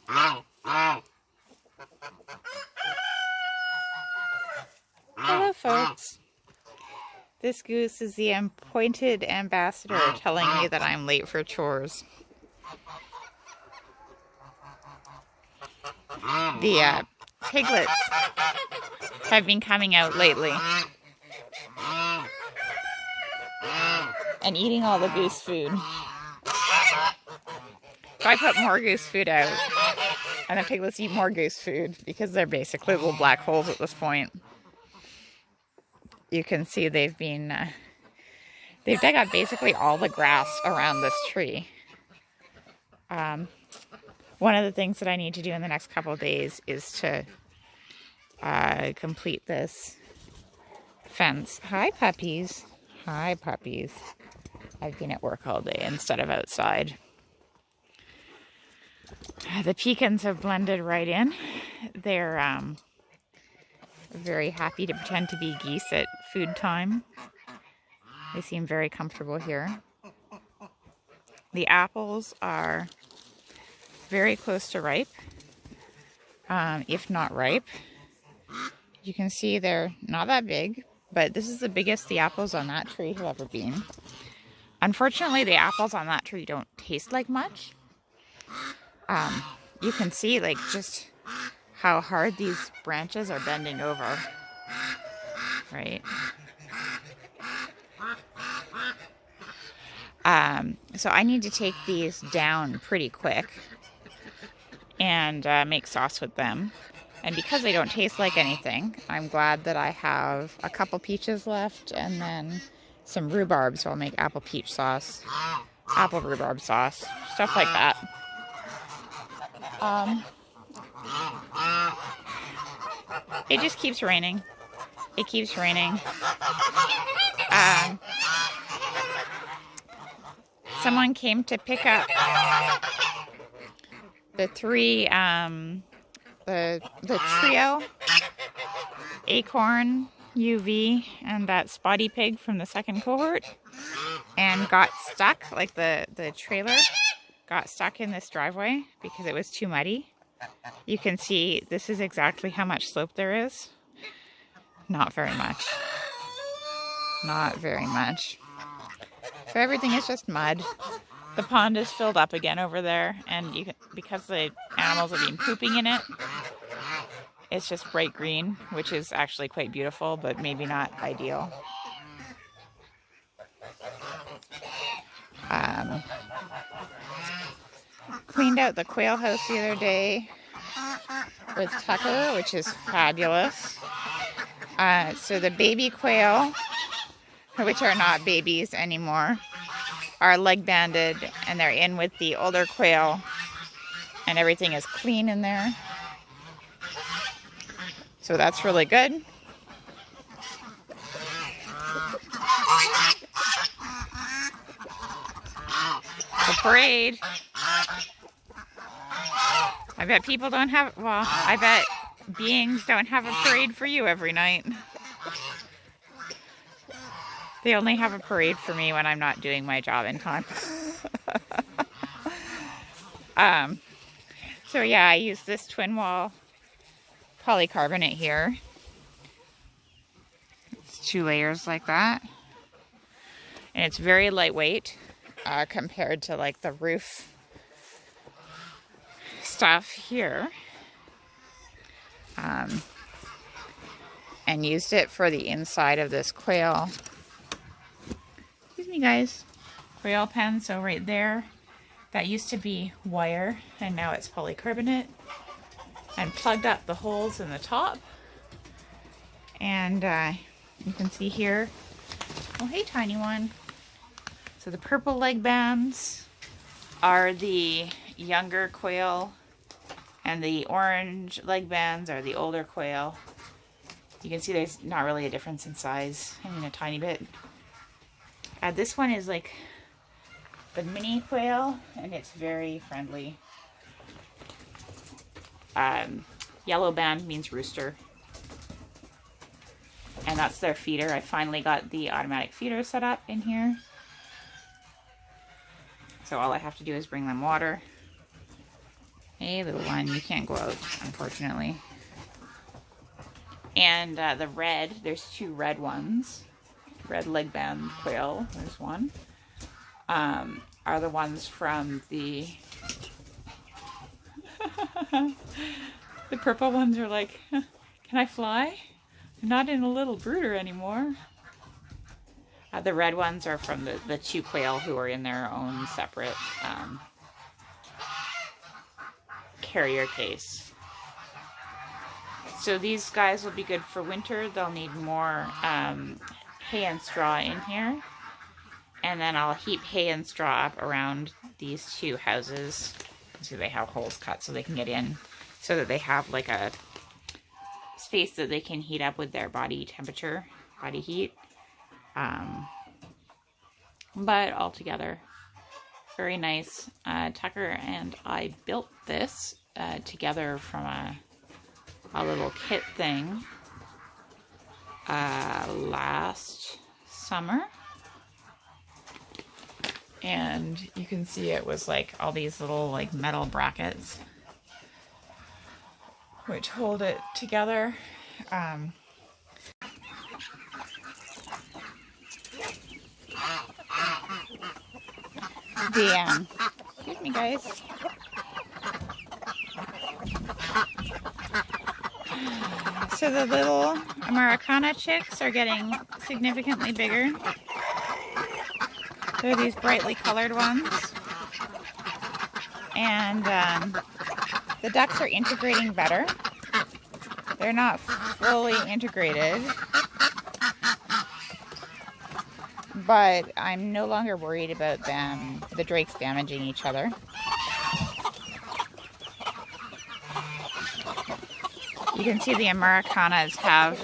Hello, folks. This goose is the appointed ambassador telling me that I'm late for chores. The piglets have been coming out lately and eating all the goose food. So I put more goose food out, and the piglets eat more goose food because they're basically little black holes at this point. You can see they've dug up basically all the grass around this tree. One of the things that I need to do in the next couple of days is to complete this fence. Hi, puppies. Hi, puppies. I've been at work all day instead of outside. The pecans have blended right in. They're very happy to pretend to be geese at food time. They seem very comfortable here. The apples are very close to ripe, if not ripe. You can see they're not that big, but this is the biggest the apples on that tree have ever been. Unfortunately, the apples on that tree don't taste like much. You can see like just how hard these branches are bending over, right? So I need to take these down pretty quick and make sauce with them. And because they don't taste like anything, I'm glad that I have a couple peaches left and then some rhubarb, so I'll make apple peach sauce, apple rhubarb sauce, stuff like that. It just keeps raining. It keeps raining. Someone came to pick up the the trio, Acorn, UV, and that spotty pig from the second cohort, and got stuck, like the trailer got stuck in this driveway because it was too muddy. You can see this is exactly how much slope there is. Not very much. Not very much. So everything is just mud. The pond is filled up again over there, and because the animals have been pooping in it, it's just bright green, which is actually quite beautiful, but maybe not ideal. Cleaned out the quail house the other day with Tucker, which is fabulous. So the baby quail, which are not babies anymore, are leg banded, and they're in with the older quail, and everything is clean in there. So that's really good. The parade. I bet people don't have, well, I bet beings don't have a parade for you every night. They only have a parade for me when I'm not doing my job in time. So yeah, I use this twin wall polycarbonate here. It's 2 layers like that. And it's very lightweight compared to like the roof stuff here. And used it for the inside of this quail. Excuse me, guys. Quail pen, so right there. That used to be wire, and now it's polycarbonate. And plugged up the holes in the top. And you can see here. Oh, hey, tiny one. So the purple leg bands are the younger quail, and the orange leg bands are the older quail. You can see there's not really a difference in size. I mean, a tiny bit. This one is like the mini quail, and it's very friendly. Yellow band means rooster. And that's their feeder. I finally got the automatic feeder set up in here. So all I have to do is bring them water. Hey, little one, you can't go out, unfortunately. And the red, there's two red ones. Red leg band quail, there's one. Are the ones from the... The purple ones are like, can I fly? I'm not in a little brooder anymore. The red ones are from the two quail who are in their own separate carrier case. So these guys will be good for winter. They'll need more hay and straw in here. And then I'll heap hay and straw up around these two houses. So they have holes cut so they can get in. So that they have like a space that they can heat up with their body temperature, body heat. But altogether, very nice. Tucker and I built this together from a little kit thing last summer. And you can see it was like all these little like metal brackets which hold it together. Excuse me, guys. So the little Americana chicks are getting significantly bigger. They're these brightly colored ones. And the ducks are integrating better. They're not fully integrated, but I'm no longer worried about them, the drakes damaging each other. You can see the Americanas have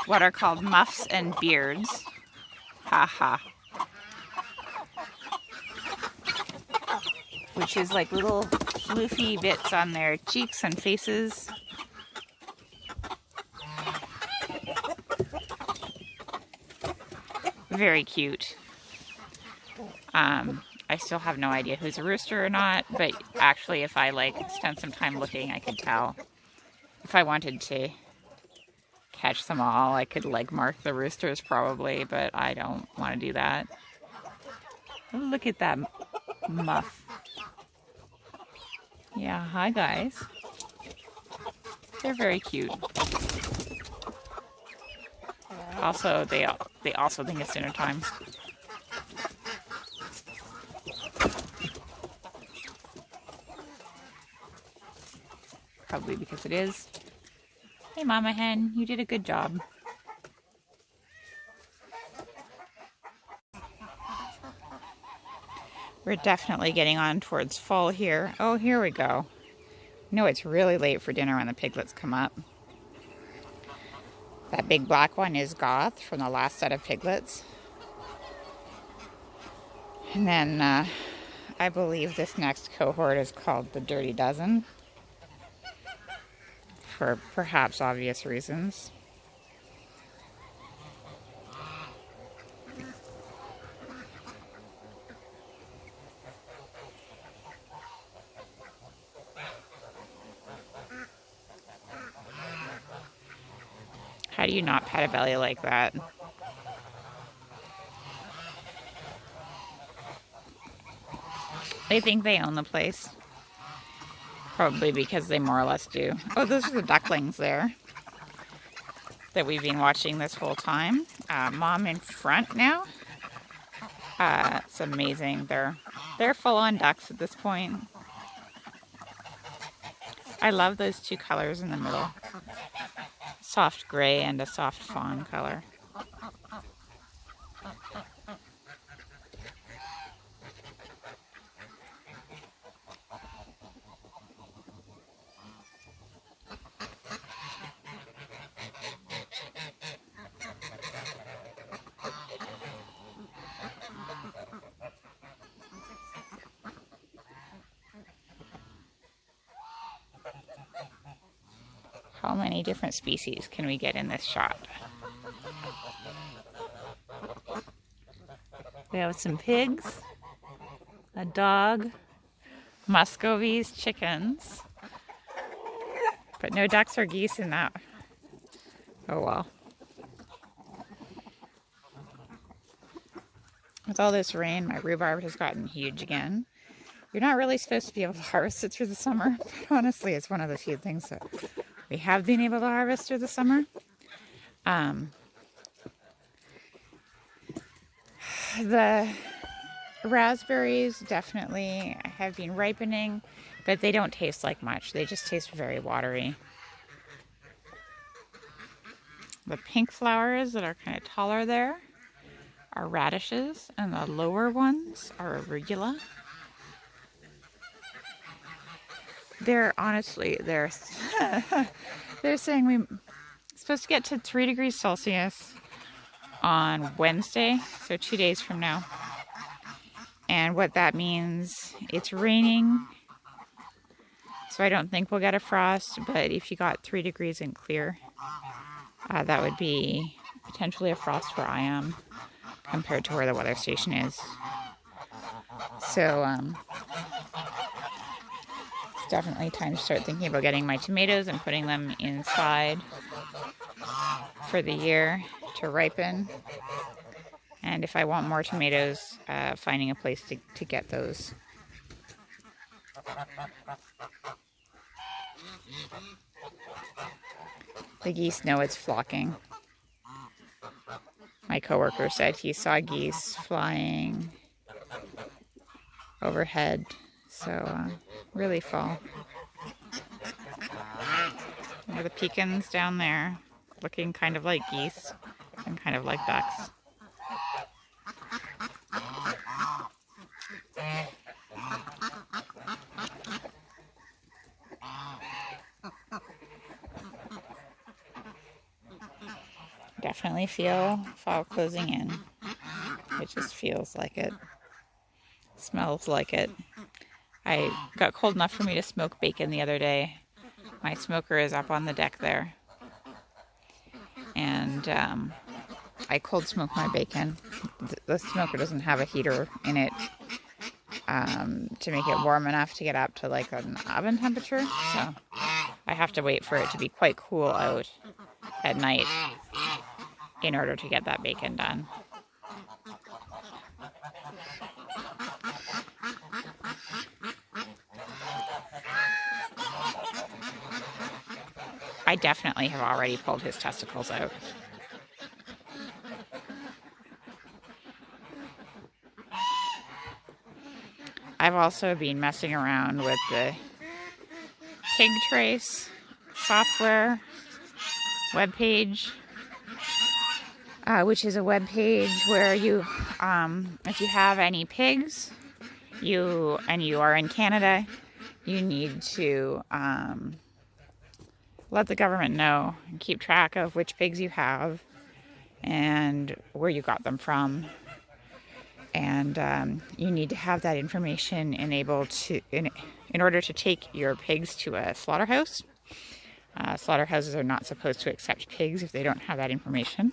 what are called muffs and beards. Haha. Which is like little floofy bits on their cheeks and faces. Very cute. I still have no idea who's a rooster or not, but actually if I like spent some time looking, I could tell. If I wanted to catch them all, I could like mark the roosters probably, but I don't want to do that. Look at that muff. Yeah, hi guys. They're very cute. Also, they also think it's dinner time. Probably because it is. Hey Mama Hen, you did a good job. We're definitely getting on towards fall here. Oh, here we go. No, it's really late for dinner when the piglets come up. That big black one is Goth from the last set of piglets. And then I believe this next cohort is called the Dirty Dozen. For perhaps obvious reasons. How do you not pat a belly like that? They think they own the place. Probably because they more or less do. Oh, those are the ducklings there that we've been watching this whole time. Mom in front now. It's amazing. They're full-on ducks at this point. I love those two colors in the middle. Soft gray and a soft fawn color. How many different species can we get in this shot? We have some pigs, a dog, Muscovy's chickens. But no ducks or geese in that. Oh well. With all this rain, my rhubarb has gotten huge again. You're not really supposed to be able to harvest it through the summer, but honestly, it's one of the few things that we have been able to harvest through the summer. The raspberries definitely have been ripening, but they don't taste like much. They just taste very watery. The pink flowers that are kind of taller there are radishes, and the lower ones are arugula. They're they're saying we're supposed to get to 3 degrees Celsius on Wednesday, so 2 days from now. And what that means, it's raining, so I don't think we'll get a frost, but if you got 3 degrees and clear, that would be potentially a frost where I am compared to where the weather station is. So it's definitely time to start thinking about getting my tomatoes and putting them inside for the year to ripen. And if I want more tomatoes, finding a place to get those. The geese know it's flocking. My coworker said he saw geese flying overhead, so really fall. There are the pecans down there, looking kind of like geese and kind of like ducks. Definitely feel fall closing in. It just feels like it. Smells like it. I got cold enough for me to smoke bacon the other day. My smoker is up on the deck there. And I cold smoke my bacon. The smoker doesn't have a heater in it to make it warm enough to get up to like an oven temperature. So I have to wait for it to be quite cool out at night in order to get that bacon done. I definitely have already pulled his testicles out. I've also been messing around with the pig trace software webpage, which is a web page where you, if you have any pigs, you are in Canada, you need to let the government know and keep track of which pigs you have and where you got them from. And you need to have that information enabled to in order to take your pigs to a slaughterhouse. Slaughterhouses are not supposed to accept pigs if they don't have that information.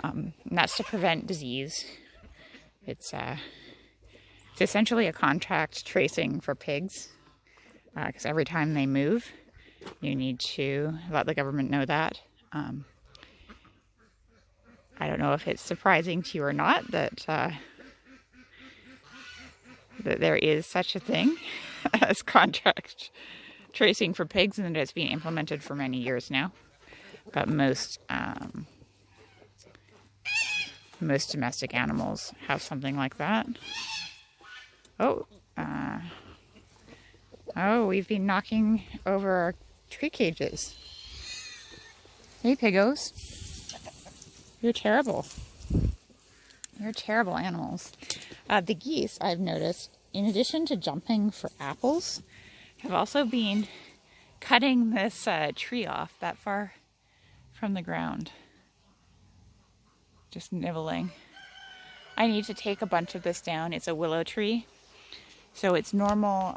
And that's to prevent disease. It's essentially a contract tracing for pigs, because every time they move, you need to let the government know that. I don't know if it's surprising to you or not that that there is such a thing as contract tracing for pigs, and that it's been implemented for many years now. But most domestic animals have something like that. Oh, we've been knocking over our tree cages. Hey, piggos. You're terrible. You're terrible animals. The geese, I've noticed, in addition to jumping for apples, have also been cutting this tree off that far from the ground. Just nibbling. I need to take a bunch of this down. It's a willow tree, so it's normal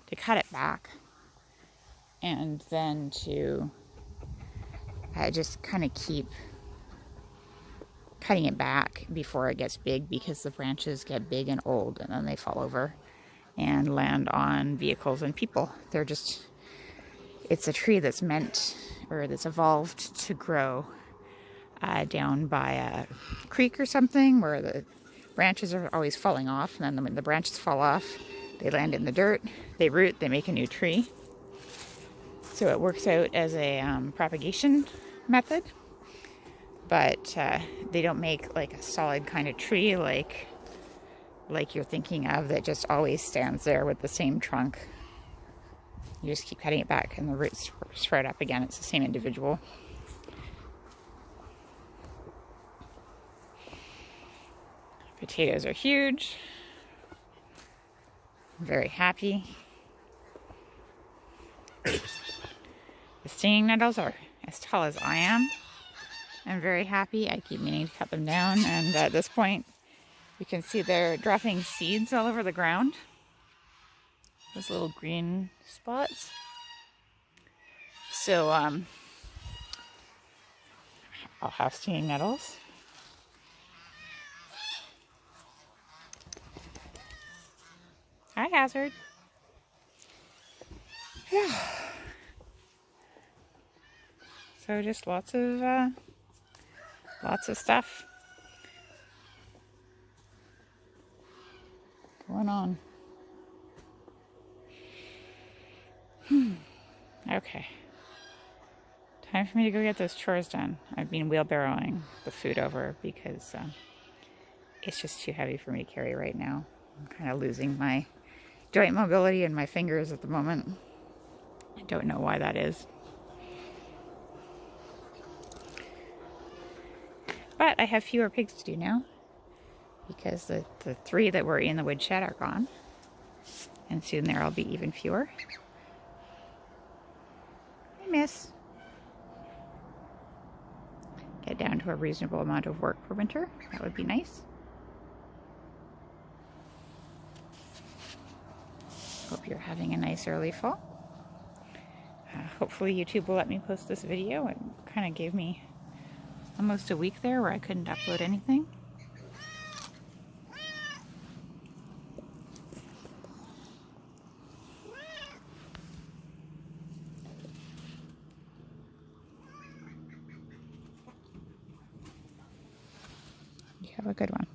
to cut it back and then to just kind of keep cutting it back before it gets big, because the branches get big and old and then they fall over. and land on vehicles and people. It's a tree that's meant, or that's evolved to grow down by a creek or something, where the branches are always falling off, and then when the branches fall off, they land in the dirt, they root, they make a new tree. So it works out as a propagation method, but they don't make like a solid kind of tree like you're thinking of, that just always stands there with the same trunk. You just keep cutting it back and the roots sprout up again. It's the same individual. Potatoes are huge. I'm very happy. The stinging nettles are as tall as I am. I'm very happy. I keep meaning to cut them down, and at this point you can see they're dropping seeds all over the ground. Those little green spots. So I'll have stinging nettles. Hi, Hazard. Yeah. So just lots of stuff going on. Okay. Time for me to go get those chores done. I've been wheelbarrowing the food over because it's just too heavy for me to carry right now. I'm kind of losing my joint mobility in my fingers at the moment. I don't know why that is. But I have fewer pigs to do now, because the 3 that were in the woodshed are gone. And soon there'll be even fewer. Hey, miss. Get down to a reasonable amount of work for winter. That would be nice. Hope you're having a nice early fall. Hopefully YouTube will let me post this video. It kind of gave me almost a week there where I couldn't upload anything. You have a good one.